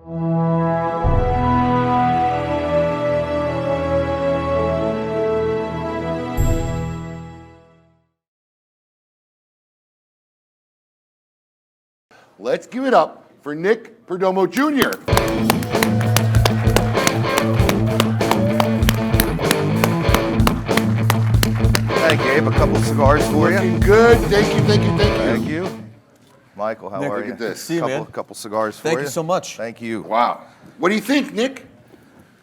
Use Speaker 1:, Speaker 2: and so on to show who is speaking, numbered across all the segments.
Speaker 1: Let's give it up for Nick Perdomo Jr.
Speaker 2: Hey, Gabe, a couple cigars for you.
Speaker 1: Looking good. Thank you, thank you, thank you.
Speaker 2: Thank you. Michael, how are you?
Speaker 1: Look at this.
Speaker 3: See you, man.
Speaker 2: Couple cigars for you.
Speaker 3: Thank you so much.
Speaker 2: Thank you.
Speaker 1: Wow. What do you think, Nick?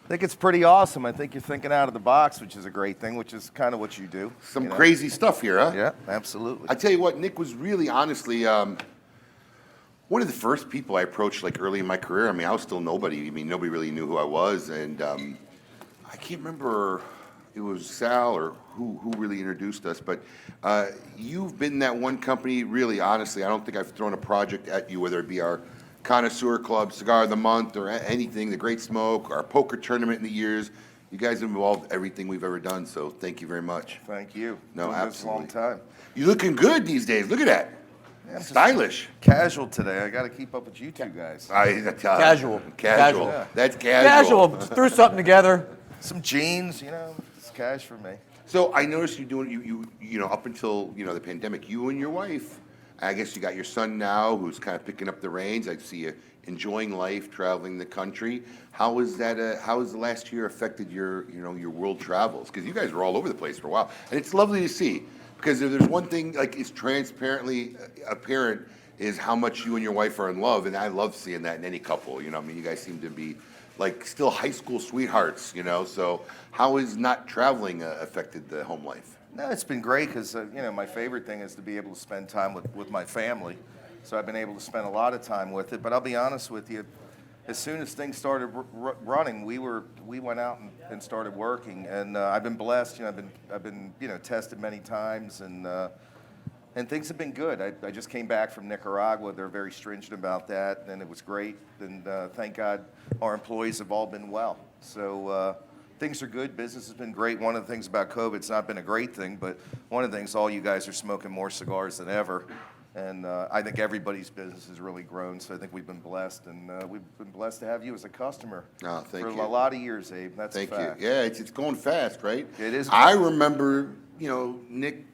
Speaker 2: I think it's pretty awesome. I think you're thinking out of the box, which is a great thing, which is kind of what you do.
Speaker 1: Some crazy stuff here, huh?
Speaker 2: Yeah, absolutely.
Speaker 1: I tell you what, Nick was really, honestly, one of the first people I approached like early in my career. I mean, I was still nobody. I mean, nobody really knew who I was, and I can't remember it was Sal or who really introduced us, but you've been that one company, really, honestly, I don't think I've thrown a project at you, whether it be our Connoisseur Club, Cigar of the Month, or anything, the Great Smoke, our poker tournament in the years. You guys have involved everything we've ever done, so thank you very much.
Speaker 2: Thank you.
Speaker 1: No,
Speaker 2: Doing this a long
Speaker 1: absolutely.
Speaker 2: time.
Speaker 1: You're looking good these days. Look at that.
Speaker 2: Yeah, I'm just
Speaker 1: Stylish.
Speaker 2: Casual today. I got to keep up with you two guys.
Speaker 3: Casual.
Speaker 1: Casual.
Speaker 3: Yeah.
Speaker 1: That's casual.
Speaker 3: Casual. Threw something together.
Speaker 2: Some jeans, it's cash for me.
Speaker 1: So I noticed you doing you know up until the pandemic. You and your wife. I guess you got your son now, who's kind of picking up the reins. I see you enjoying life, traveling the country. How has that? How has the last year affected your your world travels? Because you guys were all over the place for a while, and it's lovely to see. Because if there's one thing like is transparently apparent is how much you and your wife are in love, and I love seeing that in any couple. I mean, you guys seem to be like still high school sweethearts. So how has not traveling affected the home life?
Speaker 2: No, it's been great because my favorite thing is to be able to spend time with my family. So I've been able to spend a lot of time with it. But I'll be honest with you, as soon as things started running, we went out and started working. And I've been blessed. I've been tested many times, and things have been good. I just came back from Nicaragua. They're very stringent about that, and it was great. And thank God our employees have all been well. So things are good. Business has been great. One of the things about COVID, it's not been a great thing, but one of the things, all you guys are smoking more cigars than ever. And I think everybody's business has really grown, so I think we've been blessed, and we've been blessed to have you as a customer
Speaker 1: for
Speaker 2: a lot of years, Abe. That's
Speaker 1: thank
Speaker 2: a fact.
Speaker 1: you. Yeah, it's going fast, right?
Speaker 2: It is.
Speaker 1: I remember, Nick.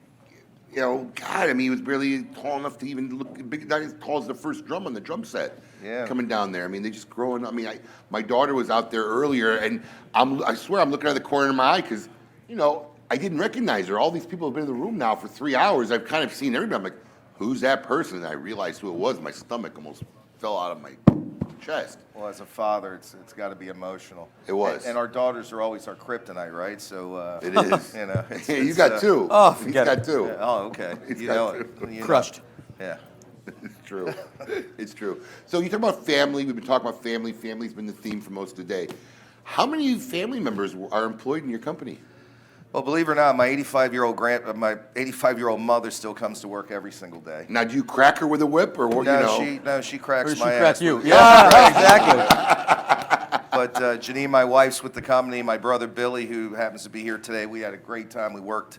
Speaker 1: God, I mean, he was barely tall enough to even look big, not as tall as the first drum on the drum set.
Speaker 2: Yeah.
Speaker 1: Coming down there. I mean, they just growing up. I mean, my daughter was out there earlier, and I swear I'm looking out of the corner of my eye because, I didn't recognize her. All these people have been in the room now for 3 hours. I've kind of seen everybody. I'm like, who's that person? And I realized who it was. My stomach almost fell out of my chest.
Speaker 2: Well, as a father, it's got to be emotional.
Speaker 1: It was.
Speaker 2: And our daughters are always our kryptonite, right? So
Speaker 1: it is.
Speaker 2: It's,
Speaker 1: you got two.
Speaker 3: Oh,
Speaker 1: He's
Speaker 3: forget
Speaker 1: got
Speaker 3: it.
Speaker 1: two.
Speaker 2: Yeah, oh, okay.
Speaker 1: He's
Speaker 2: You
Speaker 1: got
Speaker 2: know
Speaker 1: two.
Speaker 2: it.
Speaker 3: Crushed.
Speaker 2: Yeah.
Speaker 1: It's true. It's true. So you talk about family. We've been talking about family. Family's been the theme for most of the day. How many family members are employed in your company?
Speaker 2: Well, believe it or not, my 85-year-old mother still comes to work every single day.
Speaker 1: Now, do you crack her with a whip, or what?
Speaker 2: She cracks
Speaker 3: Or she
Speaker 2: my
Speaker 3: crack
Speaker 2: ass.
Speaker 3: you. Yeah, exactly.
Speaker 2: But Janine, my wife's with the company. My brother Billy, who happens to be here today, we had a great time. We worked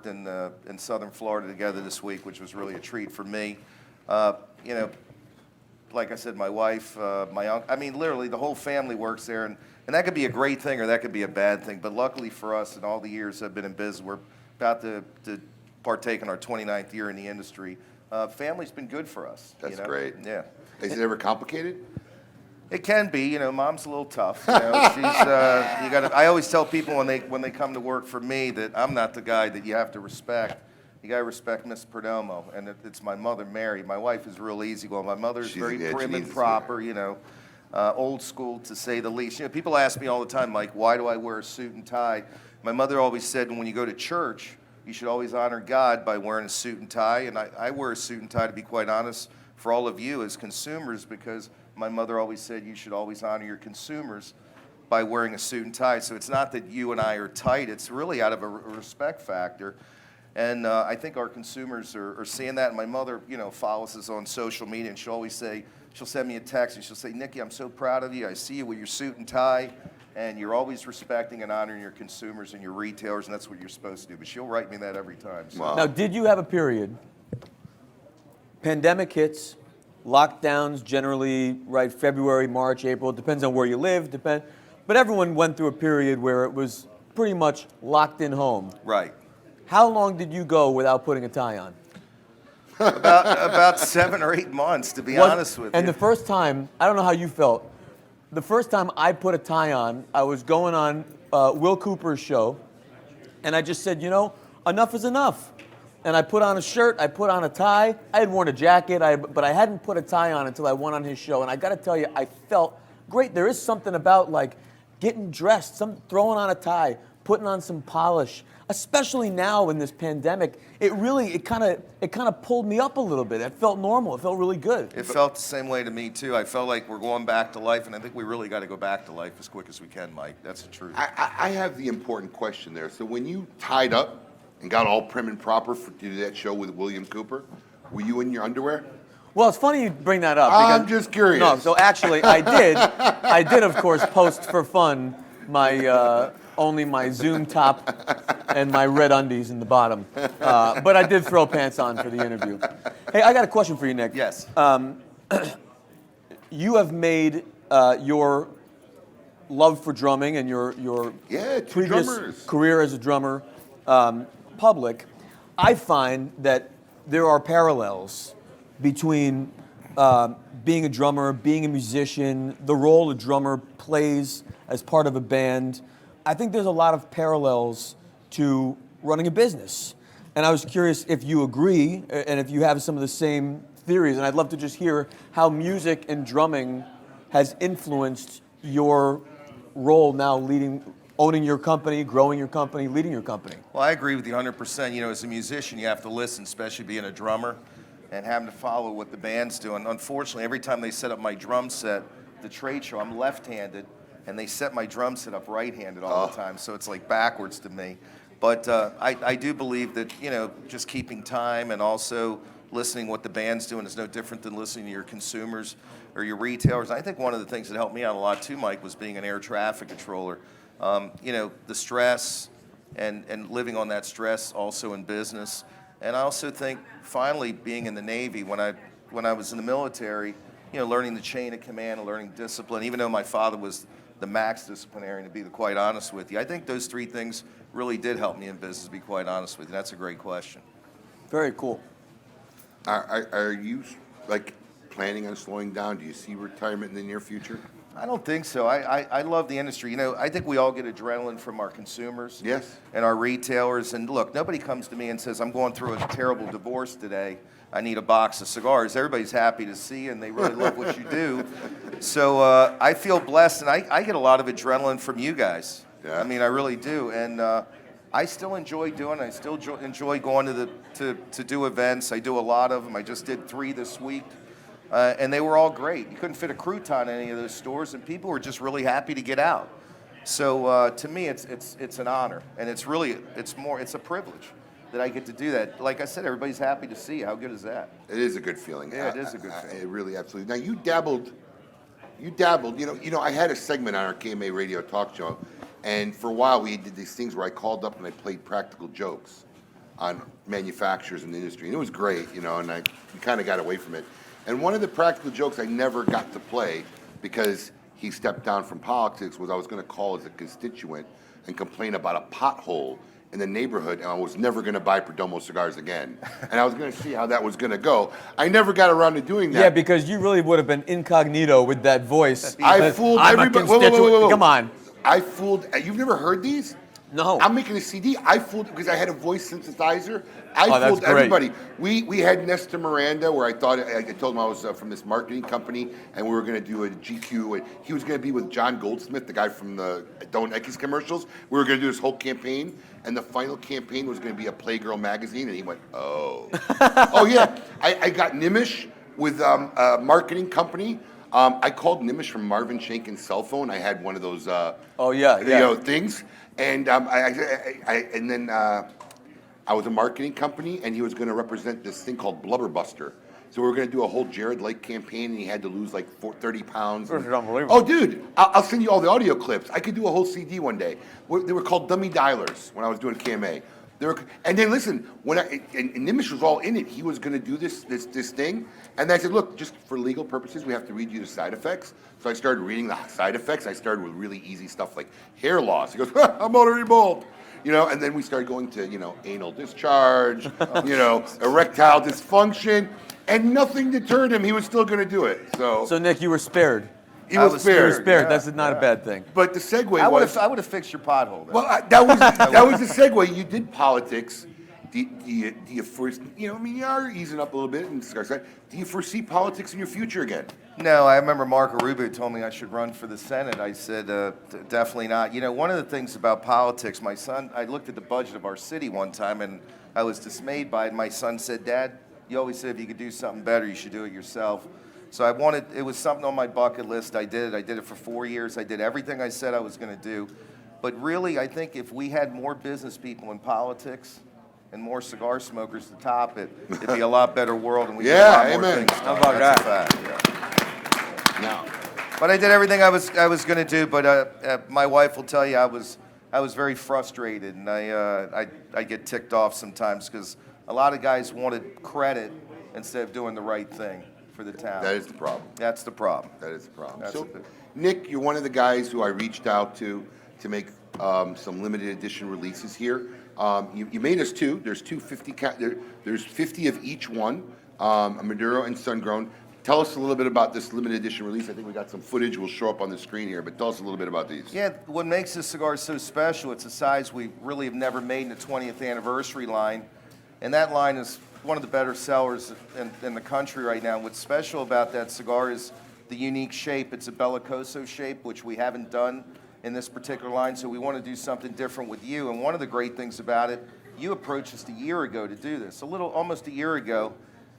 Speaker 2: in Southern Florida together this week, which was really a treat for me. Like I said, my wife, my uncle. I mean, literally, the whole family works there, and that could be a great thing or that could be a bad thing. But luckily for us, in all the years I've been in business, we're about to partake in our 29th year in the industry. Family's been good for us.
Speaker 1: That's great.
Speaker 2: Yeah.
Speaker 1: Is it ever complicated?
Speaker 2: It can be. Mom's a little tough. She's. You got. I always tell people when they come to work for me that I'm not the guy that you have to respect. You got to respect Miss Perdomo, and it's my mother, Mary. My wife is real easy. Well, my mother's very prim and proper. Old school to say the least. People ask me all the time, like, why do I wear a suit and tie? My mother always said, when you go to church, you should always honor God by wearing a suit and tie. And I wear a suit and tie, to be quite honest, for all of you as consumers, because my mother always said you should always honor your consumers by wearing a suit and tie. So it's not that you and I are tight. It's really out of a respect factor. And I think our consumers are seeing that. And my mother, follows us on social media, and she'll always say, she'll send me a text, and she'll say, Nicky, I'm so proud of you. I see you with your suit and tie, and you're always respecting and honoring your consumers and your retailers, and that's what you're supposed to do. But she'll write me that every time. So.
Speaker 1: Wow.
Speaker 3: Now, did you have a period, pandemic hits, lockdowns generally, right, February, March, April, depends on where you live, but everyone went through a period where it was pretty much locked in home.
Speaker 2: Right.
Speaker 3: How long did you go without putting a tie on?
Speaker 2: About 7 or 8 months, to be honest with you.
Speaker 3: And the first time, I don't know how you felt, the first time I put a tie on, I was going on Will Cooper's show, and I just said, enough is enough. And I put on a shirt, I put on a tie. I had worn a jacket, but I hadn't put a tie on until I went on his show. And I got to tell you, I felt great. There is something about like getting dressed, throwing on a tie, putting on some polish, especially now in this pandemic. It kind of pulled me up a little bit. It felt normal. It felt really good.
Speaker 2: It felt the same way to me, too. I felt like we're going back to life, and I think we really got to go back to life as quick as we can, Mike. That's the truth.
Speaker 1: I have the important question there. So when you tied up and got all prim and proper to do that show with William Cooper, were you in your underwear?
Speaker 3: Well, it's funny you bring that up.
Speaker 1: I'm just curious.
Speaker 3: No, so actually I did. I did, of course, post for fun my only my Zoom top and my red undies in the bottom. But I did throw pants on for the interview. Hey, I got a question for you, Nick.
Speaker 2: Yes.
Speaker 3: You have made your love for drumming and your
Speaker 1: Yeah, two
Speaker 3: previous
Speaker 1: drummers.
Speaker 3: career as a drummer public. I find that there are parallels between being a drummer, being a musician, the role a drummer plays as part of a band. I think there's a lot of parallels to running a business. And I was curious if you agree and if you have some of the same theories. And I'd love to just hear how music and drumming has influenced your role now owning your company, growing your company, leading your company.
Speaker 2: Well, I agree with you 100%. As a musician, you have to listen, especially being a drummer, and having to follow what the band's doing. Unfortunately, every time they set up my drum set, the trade show, I'm left-handed, and they set my drum set up right-handed all the time, so it's like backwards to me. But I do believe that, just keeping time and also listening what the band's doing is no different than listening to your consumers or your retailers. I think one of the things that helped me out a lot too, Mike, was being an air traffic controller. The stress and living on that stress also in business. And I also think finally being in the Navy, when I was in the military, learning the chain of command and learning discipline, even though my father was the max disciplinarian, to be quite honest with you. I think those 3 things really did help me in business, to be quite honest with you. That's a great question.
Speaker 3: Very cool.
Speaker 1: Are you planning on slowing down? Do you see retirement in the near future?
Speaker 2: I don't think so. I love the industry. I think we all get adrenaline from our consumers.
Speaker 1: Yes.
Speaker 2: And our retailers. And look, nobody comes to me and says, I'm going through a terrible divorce today. I need a box of cigars. Everybody's happy to see you, and they really love what you do. So I feel blessed, and I get a lot of adrenaline from you guys.
Speaker 1: Yeah.
Speaker 2: I mean, I really do. And I still enjoy doing it. I still enjoy going to do events. I do a lot of them. I just did 3 this week. And they were all great. You couldn't fit a crouton in any of those stores, and people were just really happy to get out. So to me, it's an honor, and it's a privilege that I get to do that. Like I said, everybody's happy to see you. How good is that?
Speaker 1: It is a good feeling.
Speaker 2: Yeah, it is a good feeling.
Speaker 1: It really, absolutely. Now, you dabbled. I had a segment on our KMA radio talk show, and for a while we did these things where I called up and I played practical jokes on manufacturers in the industry, and it was great, and we kind of got away from it. And one of the practical jokes I never got to play because he stepped down from politics was I was going to call as a constituent and complain about a pothole in the neighborhood, and I was never going to buy Perdomo cigars again. And I was going to see how that was going to go. I never got around to doing that.
Speaker 3: Yeah, because you really would have been incognito with that voice.
Speaker 1: I fooled
Speaker 3: I'm a
Speaker 1: everybody.
Speaker 3: constituent.
Speaker 1: Whoa.
Speaker 3: Come on.
Speaker 1: I fooled. You've never heard these?
Speaker 3: No.
Speaker 1: I'm making a CD. I fooled because I had a voice synthesizer. I
Speaker 3: Oh, that's
Speaker 1: fooled
Speaker 3: great.
Speaker 1: everybody. We had Nestor Miranda, where I told him I was from this marketing company, and we were going to do a GQ. And he was going to be with John Goldsmith, the guy from the Don't Eckes commercials. We were going to do this whole campaign, and the final campaign was going to be a Playgirl magazine. And he went, "Oh, oh yeah." I got Nimish with a marketing company. I called Nimish from Marvin Shanken's cell phone. I had one of those. Things. And I was a marketing company, and he was going to represent this thing called Blubberbuster. So we were going to do a whole Jared Lake campaign, and he had to lose like 30 pounds.
Speaker 3: This is unbelievable.
Speaker 1: Oh, dude, I'll send you all the audio clips. I could do a whole CD one day. They were called Dummy Dialers when I was doing KMA. And then listen, and Nimish was all in it. He was going to do this thing, and I said, look, just for legal purposes, we have to read you the side effects. So I started reading the side effects. I started with really easy stuff like hair loss. He goes, I'm already bald. And then we started going to, anal discharge, erectile dysfunction, and nothing deterred him. He was still going to do it. So
Speaker 3: Nick, you were spared.
Speaker 1: He was spared.
Speaker 3: You were spared.
Speaker 2: Yeah,
Speaker 3: That's not a bad thing.
Speaker 1: But the segue
Speaker 2: I
Speaker 1: was...
Speaker 2: would have fixed your pothole. Then.
Speaker 1: Well, that was the segue. You did politics. Do you first, you are easing up a little bit in cigar side. Do you foresee politics in your future again?
Speaker 2: No, I remember Marco Rubio told me I should run for the Senate. I said, definitely not. One of the things about politics, my son, I looked at the budget of our city one time and I was dismayed by it. My son said, Dad, you always said if you could do something better, you should do it yourself. So it was something on my bucket list. I did it. I did it for 4 years. I did everything I said I was going to do. But really, I think if we had more business people in politics and more cigar smokers to top it, it'd be a lot better world and we'd get a lot more
Speaker 1: amen.
Speaker 2: things done.
Speaker 3: How about
Speaker 2: That's
Speaker 3: that?
Speaker 2: a fact, yeah.
Speaker 1: No.
Speaker 2: But I did everything I was going to do. But my wife will tell you I was very frustrated, and I get ticked off sometimes because a lot of guys wanted credit instead of doing the right thing for the town.
Speaker 1: That is the problem.
Speaker 2: That's the problem.
Speaker 1: That is the problem.
Speaker 2: That's
Speaker 1: So,
Speaker 2: the-
Speaker 1: Nick, you're one of the guys who I reached out to make some limited edition releases here. You made us two. There's 250. There's 50 of each one, a Maduro and Sun-Grown. Tell us a little bit about this limited edition release. I think we got some footage. Will show up on the screen here, but tell us a little bit about these.
Speaker 2: Yeah, what makes this cigar so special, it's a size we really have never made in the 20th anniversary line. And that line is one of the better sellers in the country right now. What's special about that cigar is the unique shape. It's a bellicoso shape, which we haven't done in this particular line, so we want to do something different with you. And one of the great things about it, you approached us a year ago to do this, almost a year ago,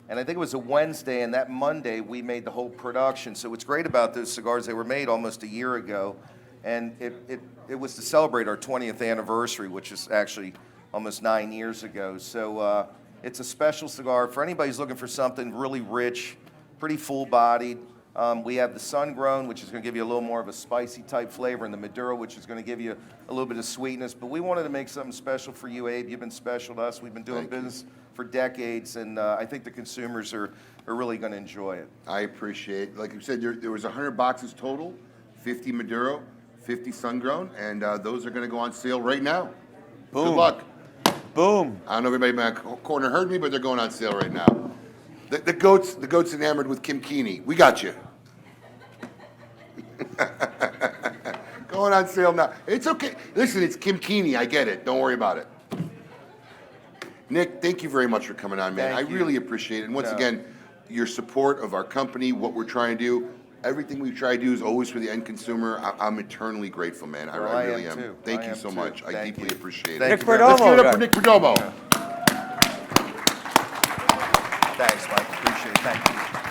Speaker 2: and I think it was a Wednesday, and that Monday we made the whole production. So what's great about those cigars, they were made almost a year ago, and it was to celebrate our 20th anniversary, which is actually almost 9 years ago. So it's a special cigar. For anybody who's looking for something really rich, pretty full-bodied, we have the Sun-Grown, which is going to give you a little more of a spicy type flavor, and the Maduro, which is going to give you a little bit of sweetness. But we wanted to make something special for you, Abe. You've been special to us. We've been doing business for decades, and I think the consumers are really going to enjoy it.
Speaker 1: I appreciate it. Like you said, there was 100 boxes total, 50 Maduro, 50 Sun-Grown, and those are going to go on sale right now.
Speaker 3: Boom.
Speaker 1: Good luck.
Speaker 3: Boom.
Speaker 1: I don't know if everybody in my corner heard me, but they're going on sale right now. The goat's enamored with Kim Keeney. We got you. Going on sale now. It's okay. Listen, it's Kim Keeney. I get it. Don't worry about it. Nick, thank you very much for coming on, man.
Speaker 2: Thank
Speaker 1: I
Speaker 2: you.
Speaker 1: really appreciate it. And once again, your support of our company, what we're trying to do, everything we try to do is always for the end consumer. I'm eternally grateful, man. I really am.
Speaker 2: Too.
Speaker 1: Thank
Speaker 2: I
Speaker 1: you
Speaker 2: am
Speaker 1: so
Speaker 2: too.
Speaker 1: much. I
Speaker 2: Thank
Speaker 1: deeply
Speaker 2: you.
Speaker 1: appreciate
Speaker 2: Thank
Speaker 1: it.
Speaker 3: Nick
Speaker 2: you very
Speaker 3: Perdomo.
Speaker 2: much.
Speaker 1: Let's give it up
Speaker 3: guys.
Speaker 1: for Nick Perdomo.
Speaker 2: Thanks, Mike. Appreciate it. Thank you.